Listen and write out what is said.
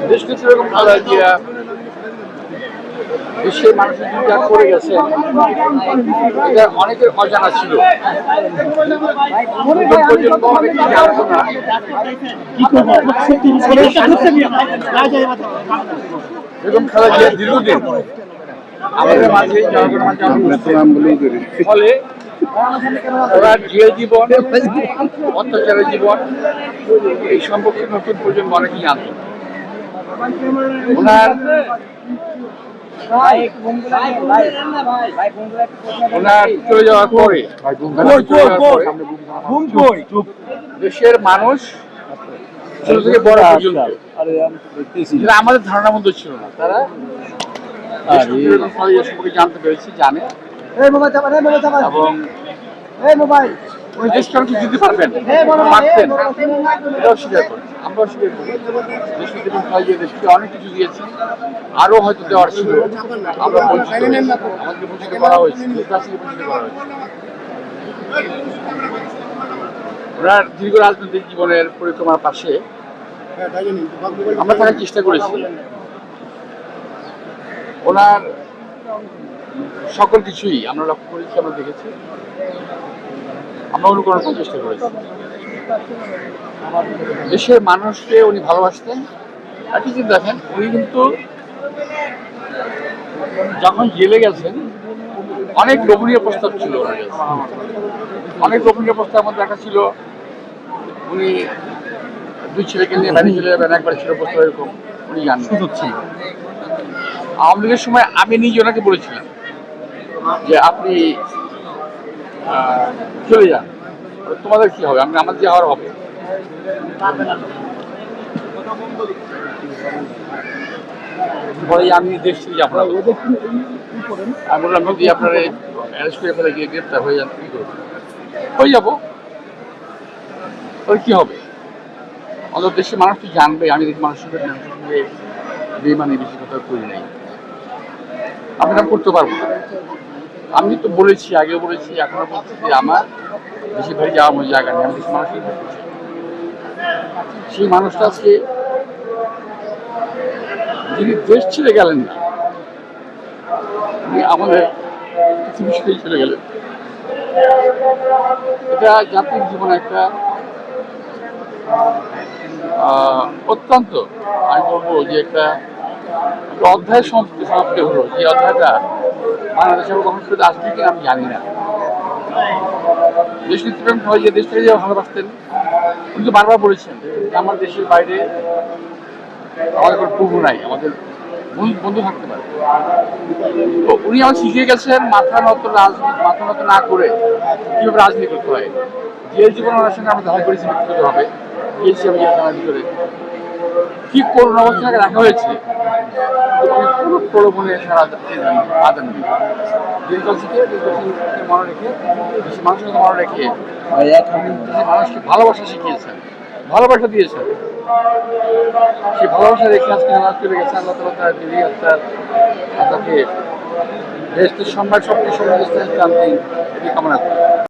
বেশ কিছু রকম খালেদা জিয়া দেশের মানুষের যা করে গেছে এটা অনেকের অজানা ছিল। নতুন প্রজন্ম অনেক কিছু জানতো না। এরকম খালেদা জিয়া দীর্ঘদিন আমাদের মাঝে ফলে ওরা জেল জীবন, অত্যাচারের জীবন এই সম্পর্কে নতুন প্রজন্ম অনেকেই জানতো। ওনার চলে যাওয়ার পরে দেশের মানুষ ছোট থেকে বড় পর্যন্ত আমাদের ধারণার মধ্যে ছিল না, তারা সম্পর্কে জানতে পেরেছি, জানে এবং দেশকে দিতে পারবেন পারতেন, এটাও স্বীকার করেন, আমরাও স্বীকার করি। দেশকে অনেক কিছু দিয়েছেন, আরো হয়তো দেওয়ার ছিল, আমরা বঞ্চিত, আমাদেরকে বঞ্চিত করা হয়েছে, দেশবাসীকে বঞ্চিত করা হয়েছে। ওনার দীর্ঘ রাজনৈতিক জীবনের পরিক্রমার পাশে আমরা থাকার চেষ্টা করেছি। ওনার সকল কিছুই আমরা লক্ষ্য করেছি, আমরা দেখেছি, আমরা অনুকরণ করার চেষ্টা করেছি। দেশের মানুষকে উনি ভালোবাসতেন। আর কিছু দেখেন, উনি কিন্তু যখন জেলে গেছেন অনেক লোভনীয় প্রস্তাব ছিল ওনার কাছে। অনেক লোভনীয় প্রস্তাব মধ্যে একটা ছিল উনি দুই ছেলেকে নিয়ে বাড়ি চলে যাবেন, একবার ছিল প্রস্তাব এরকম উনি জানেন। আওয়ামী লীগের সময় আমি নিজে ওনাকে বলেছিলাম যে আপনি চলে যান, তোমাদের কি হবে, আমার যে হওয়ার হবে। পরে আমি দেশ থেকে যাবো না, আমি বললাম যদি আপনার অ্যারেস্ট করে ফেলে গিয়ে গ্রেপ্তার হয়ে যান, কি করবেন? হয়ে যাবো, ওর কি হবে? অন্তত দেশের মানুষ তো জানবে আমি দেশের মানুষের সঙ্গে বেমানি বেশি কথা করি নাই, আমি এটা করতে পারবো না। আমি তো বলেছি, আগেও বলেছি, এখনো বলছি যে আমার বেশি ভারী যাওয়ার মতো জায়গা নেই, আমি দেশের মানুষই করতে চাই। সেই মানুষটা আজকে যিনি দেশ ছেড়ে গেলেন না, উনি আমাদের পৃথিবী ছেড়ে চলে গেলেন। এটা জাতির জীবনে একটা অত্যন্ত, আমি বলবো যে একটা অধ্যায় সমাপ্তি হলো, যে অধ্যায়টা বাংলাদেশে কখন শুধু আসবে কিনা আমি জানি না। দেশ নেতৃত্ব হয় যে দেশ থেকে যাওয়া ভালোবাসতেন, কিন্তু বারবার বলেছেন আমার দেশের বাইরে আমাদের কোনো প্রভু নাই, আমাদের বন্ধু থাকতে পারে। তো উনি আমার শিখিয়ে গেছেন মাথা নত না করে কিভাবে রাজনীতি করতে হয়। জেল জীবন ওনার সঙ্গে আমরা দেখা করেছি ব্যক্তিগতভাবে, গিয়েছি আমি জেলখানার ভিতরে, কি করুণ অবস্থাকে রাখা হয়েছে, কোনো প্রলোভনে আদান নেই। দেশবাসীকে মনে রেখে, দেশের মানুষকে মনে রেখে মানুষকে ভালোবাসা শিখিয়েছেন, ভালোবাসা দিয়েছেন। সেই ভালোবাসা রেখে আজকে নামাজ চলে গেছে। আল্লাহ তাআলা তাকে দেশের সম্মান, সবচেয়ে শান্তি এটি কামনা করি।